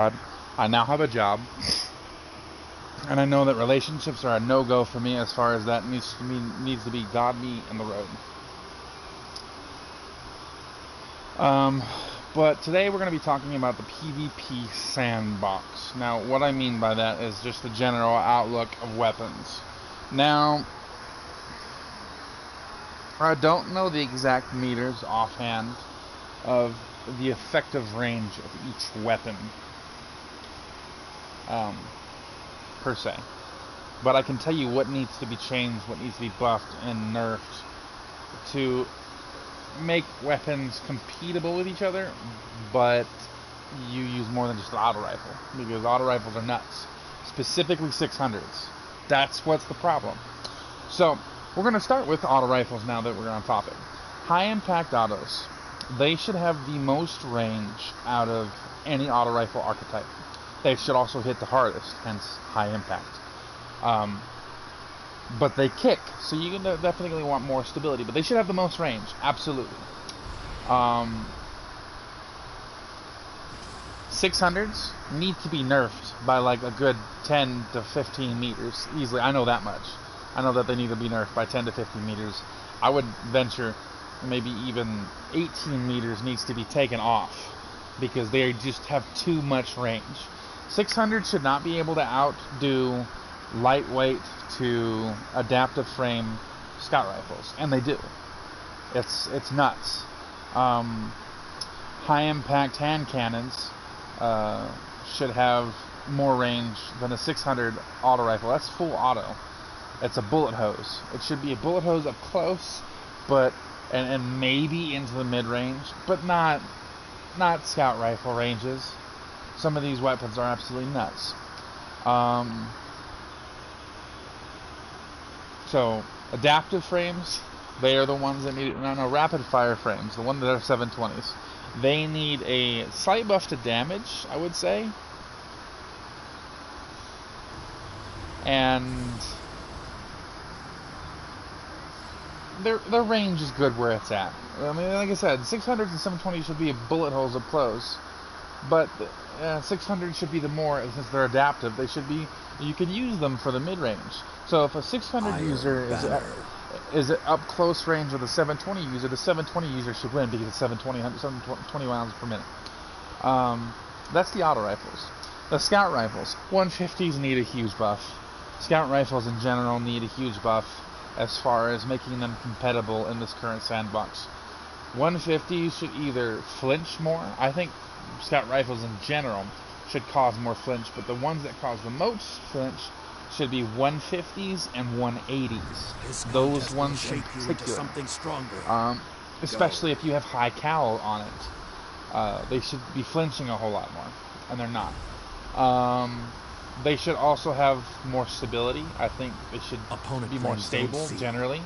I now have a job, and I know that relationships are a no-go for me as far as that needs to be God, me, and the road. But today we're going to be talking about the PvP Sandbox. Now, what I mean by that is just the general outlook of weapons. Now, I don't know the exact meters offhand of the effective range of each weapon, per se. But I can tell you what needs to be changed, what needs to be buffed and nerfed to make weapons compatible with each other, but you use more than just an auto rifle, because auto rifles are nuts, specifically 600s. That's what's the problem. So we're going to start with auto rifles now that we're on topic. High impact autos, they should have the most range out of any auto rifle archetype. They should also hit the hardest, hence high impact. But they kick, so you can definitely want more stability, but they should have the most range, absolutely. 600s need to be nerfed by like a good 10 to 15 meters easily. I know that much. I know that they need to be nerfed by 10 to 15 meters. I would venture maybe even 18 meters needs to be taken off, because they just have too much range. 600 should not be able to outdo lightweight to adaptive frame scout rifles, and they do. It's nuts. High impact hand cannons should have more range than a 600 auto rifle. That's full auto. It's a bullet hose. It should be a bullet hose up close, but and maybe into the mid range, but not scout rifle ranges. Some of these weapons are absolutely nuts. So adaptive frames, they are the ones that need. No, rapid fire frames, the ones that are 720s. They need a slight buff to damage, I would say, and their range is good where it's at. I mean, like I said, 600s and 720s should be bullet holes up close, but 600 should be the more, since they're adaptive, they should be, you can use them for the mid-range. So if a 600 user is at up close range with a 720 user, the 720 user should win, because it's 720 rounds per minute. That's the auto rifles. The scout rifles, 150s need a huge buff. Scout rifles in general need a huge buff as far as making them compatible in this current sandbox. 150s should either flinch more. I think scout rifles in general should cause more flinch, but the ones that cause the most flinch should be 150s and 180s. Those ones in particular. Something stronger. Especially if you have high cal on it. They should be flinching a whole lot more, and they're not. They should also have more stability. I think they should be more stable, generally.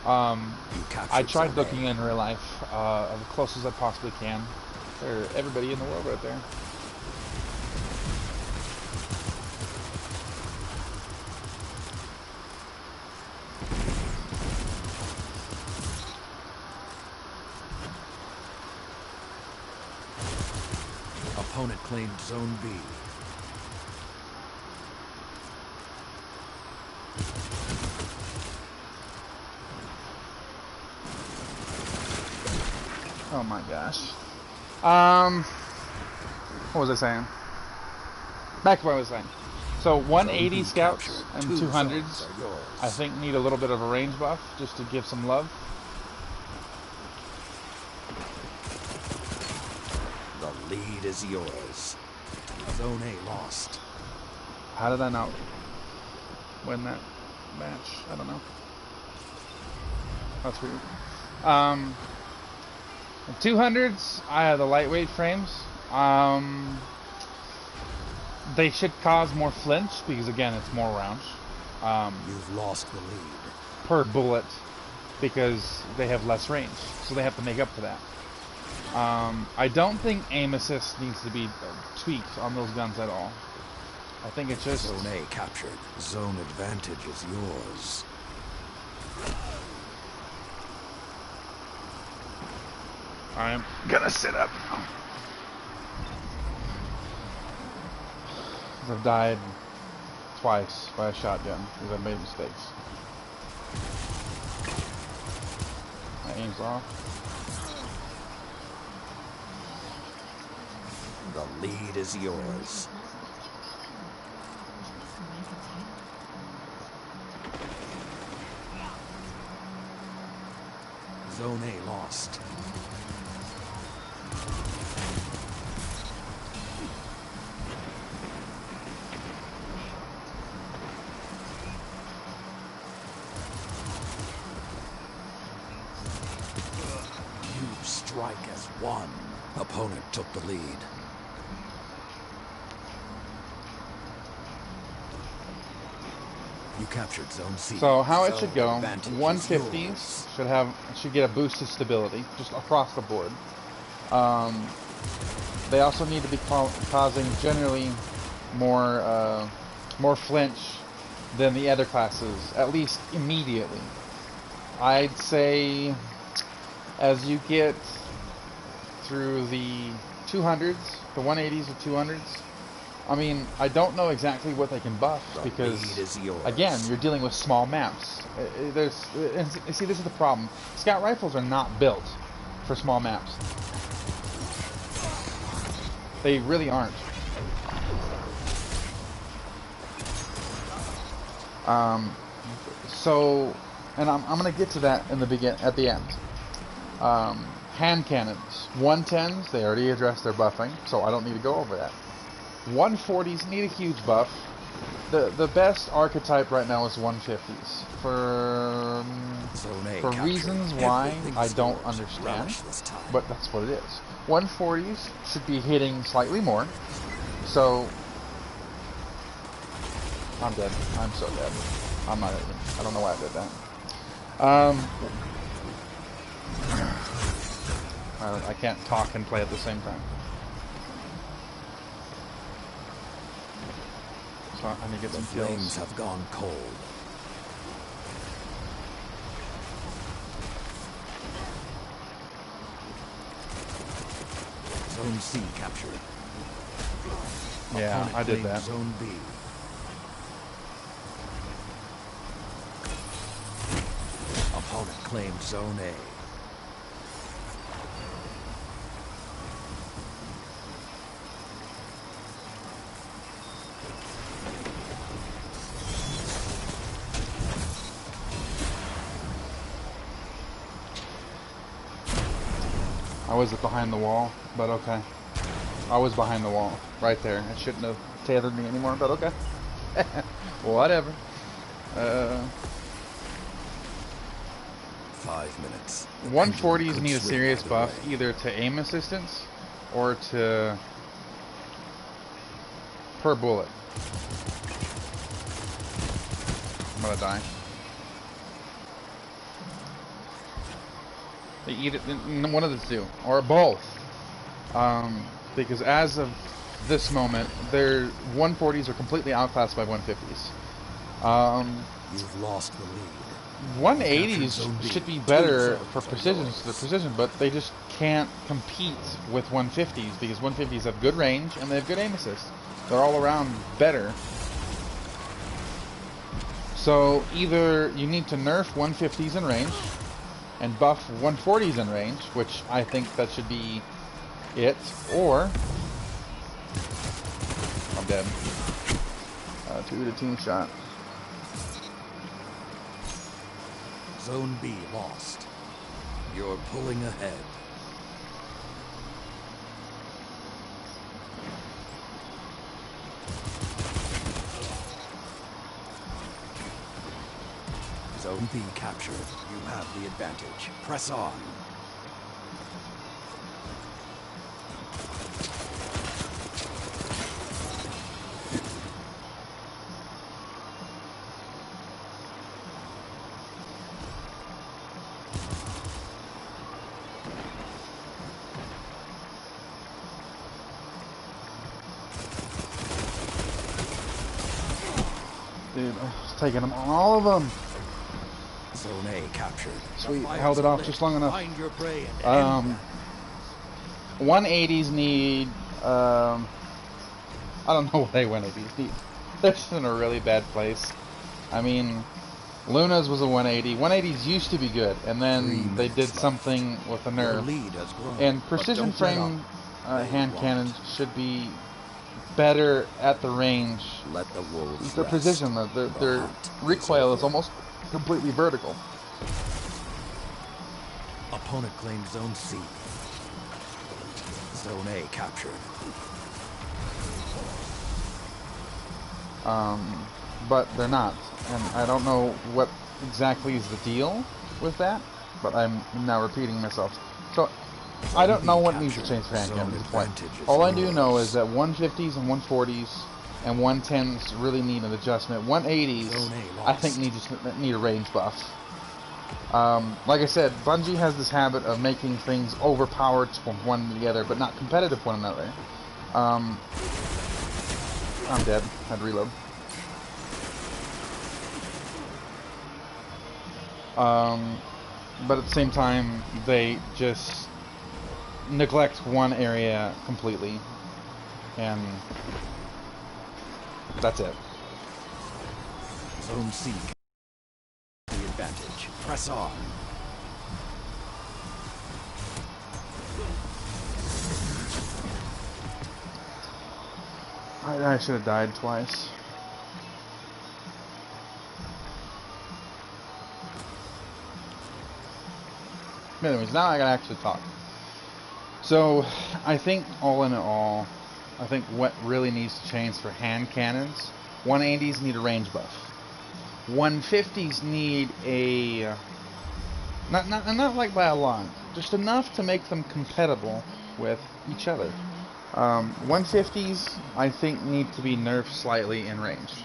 I tried looking in real life, as close as I possibly can. For everybody in the world right there. Opponent claimed Zone B. Oh my gosh. What was I saying? Back to what I was saying. So 180 scouts and 200s, I think, need a little bit of a range buff just to give some love. The lead is yours. Zone A lost. How did I not win that match? I don't know. That's weird. 200s, I have the lightweight frames. They should cause more flinch, because again, it's more rounds. You've lost the lead. Per bullet, because they have less range, so they have to make up for that. I don't think aim assist needs to be tweaked on those guns at all. I think it's just... Zone A captured. Zone advantage is yours. I'm gonna sit up. 'Cause I've died twice by a shotgun because I've made mistakes. My aim's off. The lead is yours. Zone A lost. You strike as one. Opponent took the lead. You captured Zone C. So how it Zone should go, advantage is 150s should get a boosted stability, just across the board. They also need to be causing generally more flinch than the other classes, at least immediately. I'd say as you get through the 200s, the 180s, the 200s, I mean, I don't know exactly what they can buff because, again, you're dealing with small maps. See, this is the problem. Scout rifles are not built for small maps. They really aren't. And I'm gonna get to that in at the end. Hand cannons, 110s, they already addressed their buffing, so I don't need to go over that. 140s need a huge buff. The best archetype right now is 150s for reasons why I don't understand, but that's what it is. 140s should be hitting slightly more. So I'm dead. I'm so dead. I don't know why I did that. I can't talk and play at the same time. So I need to get some kills. Flames have gone cold. Zone C captured. Yeah, I did that. Zone B. Opponent claimed Zone A. I was behind the wall, but okay. I was behind the wall, right there. It shouldn't have tethered me anymore, but okay. Whatever. 5 minutes. 140s need a serious buff, either to aim assistance or to per bullet. I'm gonna die. Either one of the two, or both, because as of this moment, their 140s are completely outclassed by 150s. You've lost the lead. 180s should be better for precision, but they just can't compete with 150s because 150s have good range and they have good aim assist. They're all around better. So either you need to nerf 150s in range and buff 140s in range, which I think that should be it, or I'm dead. 2 to team shot. Zone B lost. You're pulling ahead. Zone B captured. You have the advantage. Press on. Dude, I was taking them on all of them. Zone A captured. Sweet, held it off just long enough. Find your prey and 180s need a I don't know why they 180s need. They're just in a really bad place. I mean, Luna's was a 180. 180s used to be good, and then they did something with a Your nerf. lead has grown, And but precision don't let frame up. hand won't. cannons should be better at the range. Let the wolves Their rest. precision, their hunt recoil is over. almost completely vertical. Opponent claimed Zone C. Zone A captured. But they're not, and I don't know what exactly is the deal with that, but I'm now repeating myself. So, I don't know what needs to change for hand cannons at this point. All I do know is that 150s and 140s and 110s really need an adjustment. 180s, I think, need a range buff. Like I said, Bungie has this habit of making things overpowered from one to the other, but not competitive with one another. I'm dead. Had to reload. But at the same time, they just neglect one area completely, and that's it. Zone C. The advantage. Press on. I should have died twice. Anyways, now I gotta actually talk. So, I think all in all, I think what really needs to change for hand cannons, 180s need a range buff. 150s need a not like by a lot, just enough to make them compatible with each other. 150s I think need to be nerfed slightly in range.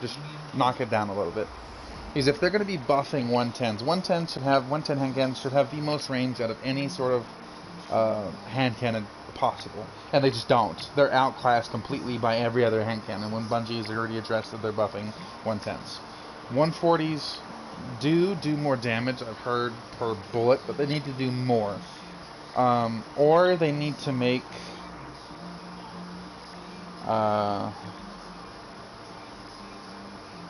Just knock it down a little bit. Because if they're going to be buffing 110s, 110 hand cannons should have the most range out of any sort of hand cannon possible, and they just don't. They're outclassed completely by every other hand cannon when Bungie has already addressed that they're buffing 110s. 140s do more damage, I've heard, per bullet, but they need to do more. Or they need to make a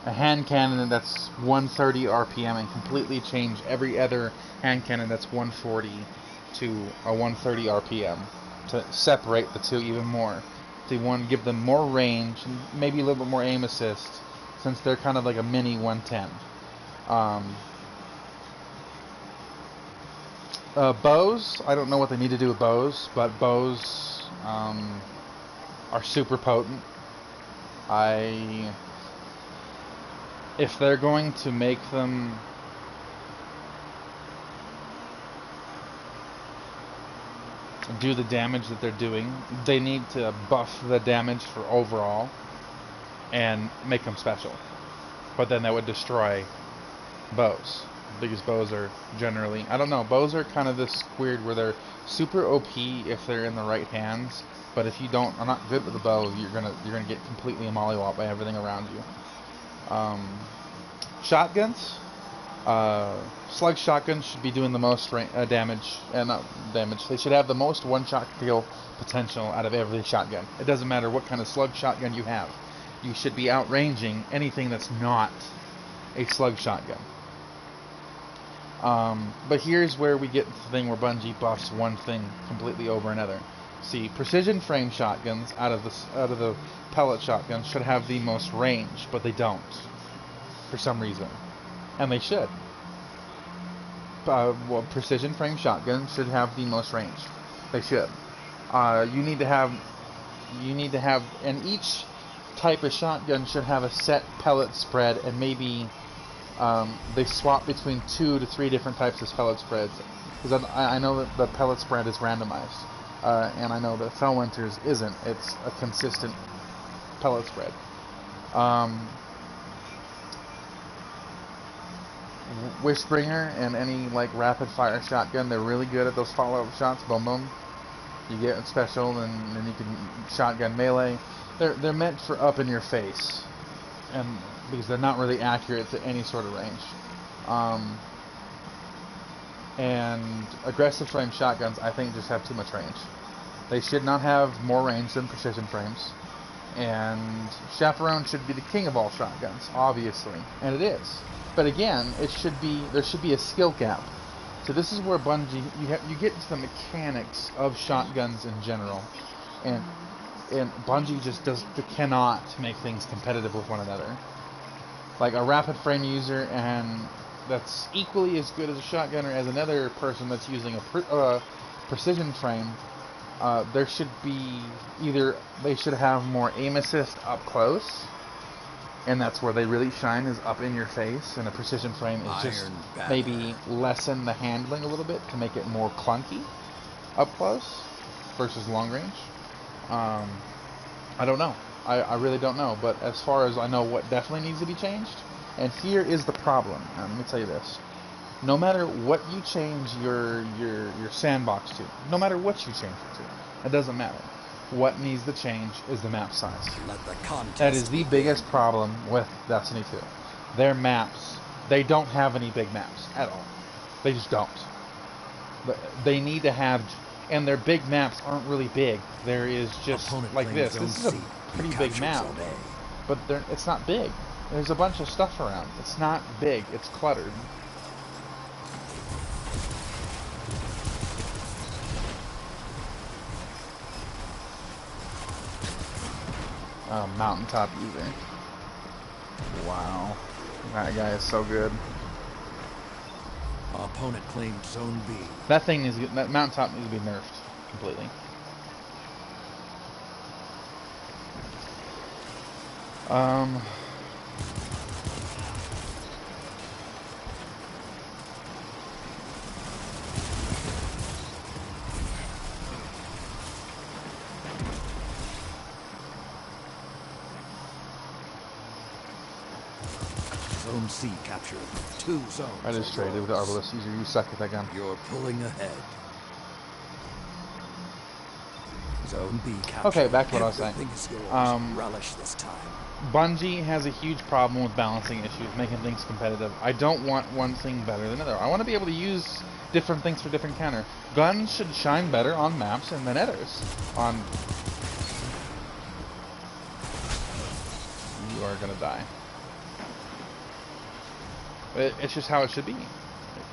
hand cannon that's 130 RPM and completely change every other hand cannon that's 140 to a 130 RPM to separate the two even more. They want to give them more range and maybe a little bit more aim assist, since they're kind of like a mini 110. Bows, I don't know what they need to do with bows, but bows are super potent. If they're going to make them do the damage that they're doing, they need to buff the damage for overall and make them special. But then that would destroy bows, because bows are generally, I don't know, bows are kind of this weird where they're super OP if they're in the right hands, but if you are not good with the bow, you're gonna get completely mollywopped by everything around you. Shotguns, slug shotguns should be doing the most damage, not damage. They should have the most one-shot kill potential out of every shotgun. It doesn't matter what kind of slug shotgun you have. You should be outranging anything that's not a slug shotgun. But here's where we get the thing where Bungie buffs one thing completely over another. See, precision frame shotguns out of the pellet shotguns should have the most range, but they don't, for some reason, and they should. Well, precision frame shotguns should have the most range. They should. You need to have, and each type of shotgun should have a set pellet spread, and maybe they swap between 2 to 3 different types of pellet spreads. Because I know that the pellet spread is randomized, and I know that Felwinter's isn't. It's a consistent pellet spread. Wishbringer and any like rapid fire shotgun, they're really good at those follow-up shots. Boom boom, you get special, and then you can shotgun melee. They're meant for up in your face, and because they're not really accurate to any sort of range. And aggressive frame shotguns, I think, just have too much range. They should not have more range than precision frames. And Chaperone should be the king of all shotguns, obviously, and it is. But again, there should be a skill gap. So this is where Bungie, you get into the mechanics of shotguns in general, and Bungie just cannot make things competitive with one another. Like a rapid frame user, and that's equally as good as a shotgunner as another person that's using a precision frame. There should be they should have more aim assist up close, and that's where they really shine, is up in your face, and a precision frame is just maybe lessen the handling a little bit to make it more clunky up close versus long range. I don't know. I really don't know, but as far as I know, what definitely needs to be changed, and here is the problem. Let me tell you this. No matter what you change your sandbox to, no matter what you change it to, it doesn't matter. What needs to change is the map size. That is the biggest problem with Destiny 2. Their maps, they don't have any big maps at all. They just don't. They need to have, and their big maps aren't really big. There is just like this. This is a pretty big map, but it's not big. There's a bunch of stuff around. It's not big. It's cluttered. Mountaintop user. Wow. That guy is so good. Opponent claimed Zone B. That mountaintop needs to be nerfed completely. Zone C captured. 2 zones. I just traded with the Arbalest user. You suck with that gun. You're pulling ahead. Zone B captured. Okay, back to what I was saying. Relish this time. Bungie has a huge problem with balancing issues, making things competitive. I don't want one thing better than another. I want to be able to use different things for different counter. Guns should shine better on maps than others. You are gonna die. It's just how it should be.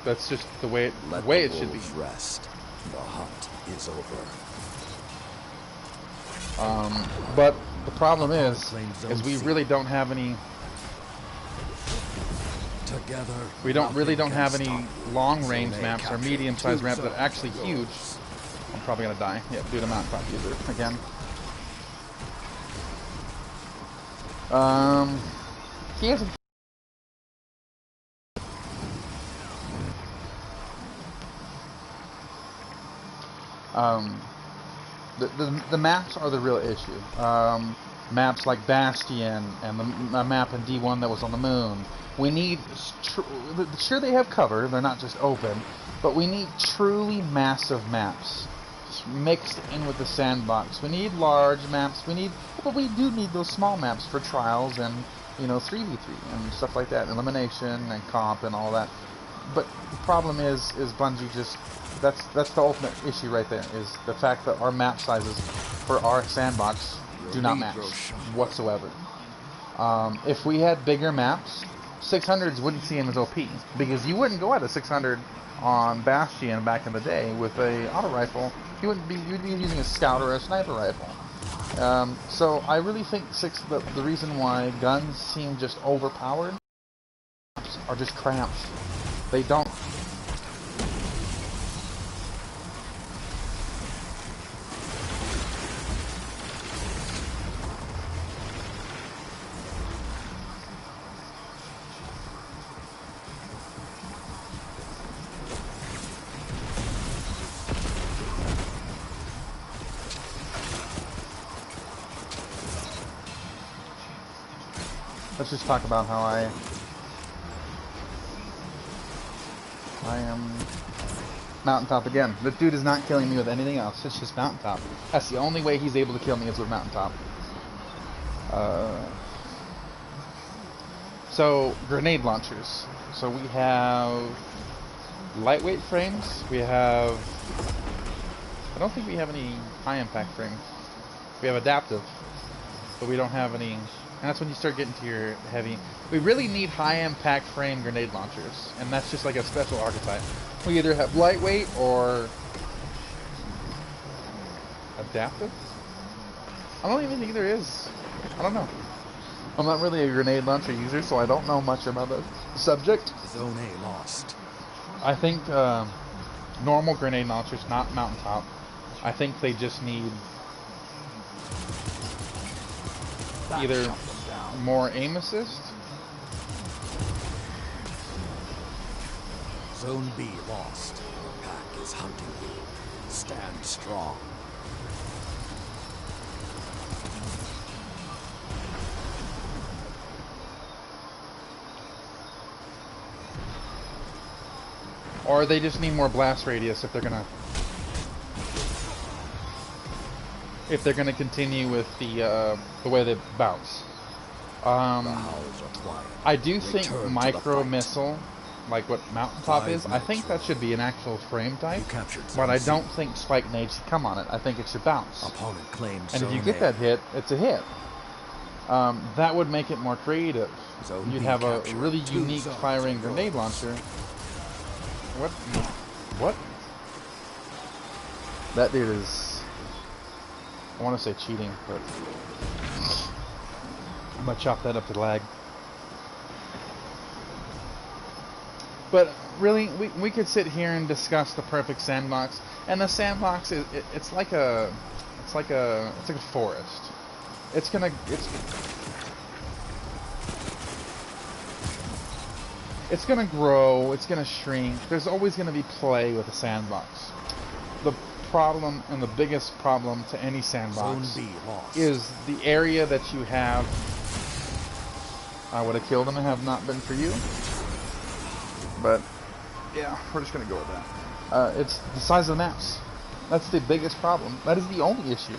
That's just the way it should be. Rest. The hunt is over. But the problem is we really don't have any. We really don't have any long-range maps or medium-sized maps that are actually huge. I'm probably gonna die. Yep, due to mountaintop user again. He hasn't. The maps are the real issue. Maps like Bastion and the map in D1 that was on the moon. We need, sure they have cover, they're not just open, but we need truly massive maps mixed in with the sandbox. We need large maps, but we do need those small maps for trials and, 3v3 and stuff like that, elimination and comp and all that. But the problem is Bungie just, that's the ultimate issue right there, is the fact that our map sizes for our sandbox do not match whatsoever. If we had bigger maps, 600s wouldn't see him as OP, because you wouldn't go at a 600 on Bastion back in the day with a auto rifle. You'd be using a scout or a sniper rifle. So I really think the reason why guns seem just overpowered are just cramps. They don't. Let's just talk about how I am mountaintop again. The dude is not killing me with anything else. It's just mountaintop. That's the only way he's able to kill me, is with mountaintop. So grenade launchers. So we have lightweight frames. We have. I don't think we have any high impact frames. We have adaptive. but we don't have any. And that's when you start getting to your heavy. We really need high impact frame grenade launchers, and that's just like a special archetype. We either have lightweight or adaptive. I don't even think there is. I don't know. I'm not really a grenade launcher user, so I don't know much about the subject. Zone A lost. I think normal grenade launchers, not mountaintop. I think they just need either more aim assist. Zone B lost. The pack is hunting you. Stand strong. Or they just need more blast radius if they're gonna continue with the way they bounce. I do think micro missile, like what mountaintop is, I think that should be an actual frame type. But I don't think spike nade should come on it. I think it should bounce. Opponent claims and if you get that hit, it's a hit. That would make it more creative. You'd have a really unique firing grenade launcher. What? What? That dude is... I want to say cheating, but... I'm going to chop that up to lag. But really, we could sit here and discuss the perfect sandbox. And the sandbox, it's like a forest. It's gonna grow, it's gonna shrink. There's always gonna be play with a sandbox. The problem, and the biggest problem to any sandbox, is the area that you have. I would have killed him and have not been for you. But yeah, we're just gonna go with that. It's the size of the maps. That's the biggest problem. That is the only issue.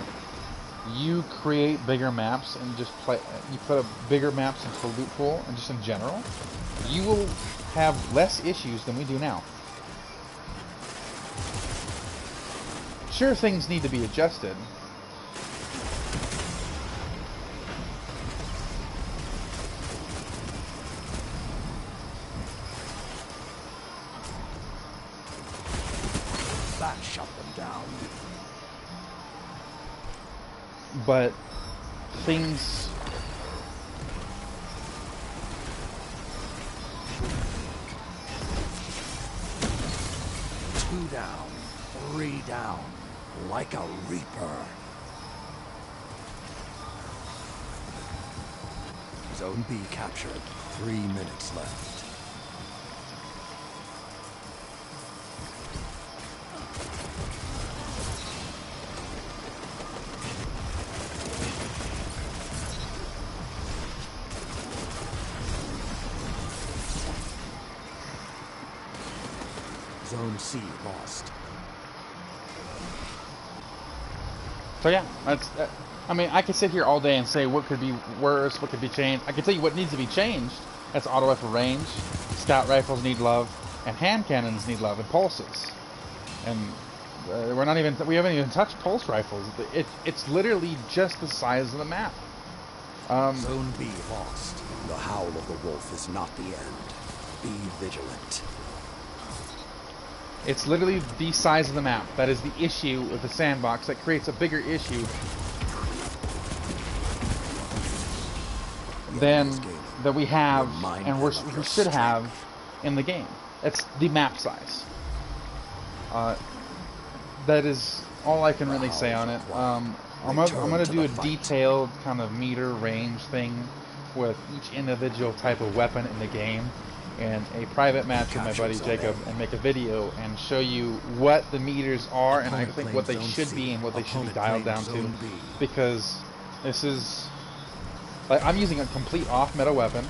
You create bigger maps and just play. You put bigger maps into the loot pool, and just in general, you will have less issues than we do now. Sure, things need to be adjusted. That shut them down. But things... Two down, three down, like a reaper. Zone B captured. 3 minutes left. Zone C lost. So yeah, that's. I mean, I could sit here all day and say what could be worse, what could be changed. I can tell you what needs to be changed. That's auto rifle range, scout rifles need love, and hand cannons need love, and pulses. And we haven't even touched pulse rifles. It's literally just the size of the map. Zone B lost. The howl of the wolf is not the end. Be vigilant. It's literally the size of the map. That is the issue with the sandbox. That creates a bigger issue than that we have and we should have in the game. It's the map size. That is all I can really say on it. I'm gonna do a detailed kind of meter range thing with each individual type of weapon in the game, and a private match with my buddy Jacob, and make a video and show you what the meters are, and I think what they should be and what they should be dialed down to, because this is like I'm using a complete off-meta weapon.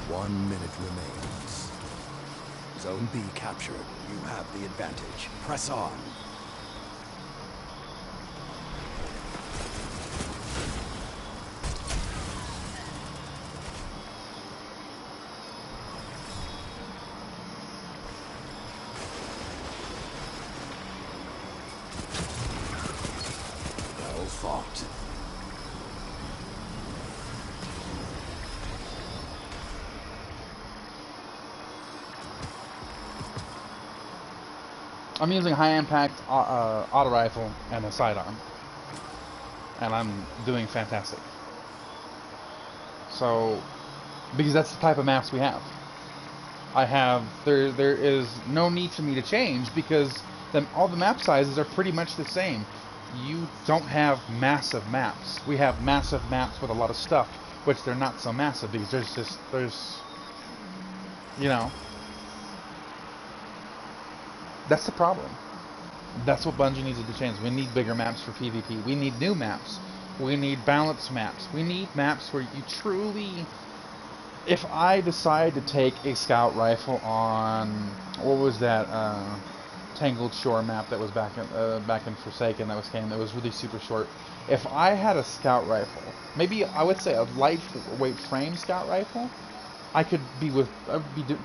1 minute remains. Zone B captured. You have the advantage. Press on. Well fought. I'm using high impact auto rifle and a sidearm, and I'm doing fantastic. So, because that's the type of maps we have. There is no need for me to change because all the map sizes are pretty much the same. You don't have massive maps. We have massive maps with a lot of stuff, which they're not so massive because that's the problem. That's what Bungie needs to change. We need bigger maps for PvP. We need new maps. We need balanced maps. We need maps where you truly... If I decide to take a scout rifle on... What was that? Tangled Shore map that was back in Forsaken that was really super short. If I had a scout rifle, maybe I would say a lightweight frame scout rifle, I'd be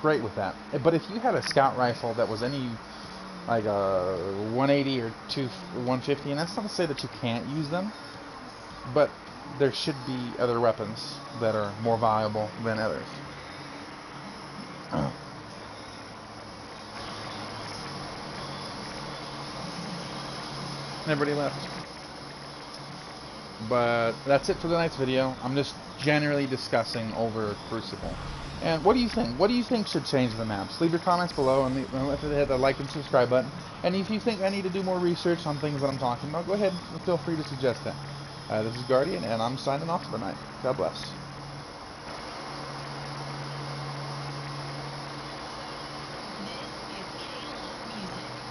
great with that. But if you had a scout rifle that was any... like a 180 or 150, and that's not to say that you can't use them, but there should be other weapons that are more valuable than others. Everybody left. But that's it for the night's video. I'm just generally discussing over Crucible. And what do you think? What do you think should change the maps? Leave your comments below and hit the like and subscribe button. And if you think I need to do more research on things that I'm talking about, go ahead and feel free to suggest that. This is Guardian, and I'm signing off for the night. God bless.